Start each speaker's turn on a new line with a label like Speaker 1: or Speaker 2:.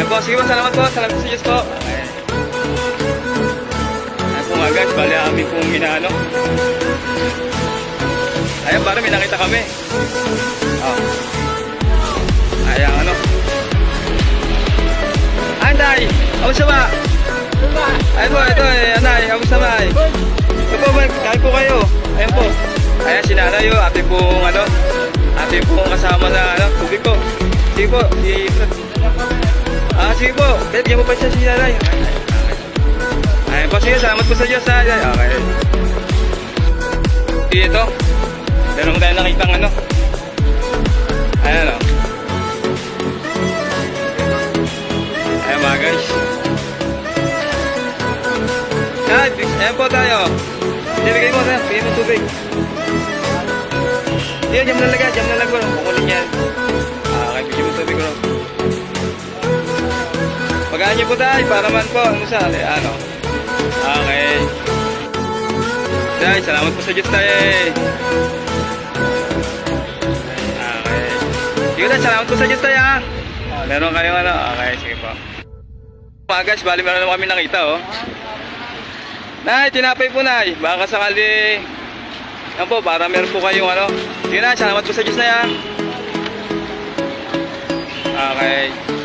Speaker 1: po, sige po, salamat po. Salamat po sa Diyos po. Okay. Ayan po mga guys, bali kami pong inaano. Ayan, parang may nakita kami. Oh. Ayan, ano. Anday, kamusta ba? Ayan po, ito eh, Anay, kamusta ba? Ito po, kain po kayo. Ayan po. Ayan, si Nanay yun, ate pong ano, ate pong kasama na ano, tubig po. Sige po, sige po, bigyan mo pa siya si Nanay. Ayan po, sige, salamat po sa Diyos. Okay. Ito, meron tayo nakitang ano. Ayan o. Ayan mga guys. Ayan po tayo. Bigay mo na, bigay mo tubig. Yan, jam na lang bro. Kukunin yan. Okay, bigyan mo tubig bro. Pagkaan niyo po tayo, para man po. Ano sa, ano? Okay. Day, salamat po sa Diyos tayo eh. Okay. Sige na, salamat po sa Diyos tayo ha. Meron kayong ano? Okay, sige po. Mga guys, bali meron naman kami nakita oh. Nay, tinapay po nay. Baka sakali. Yan po, para meron po kayong ano. Sige na, salamat po sa Diyos na yan. Okay.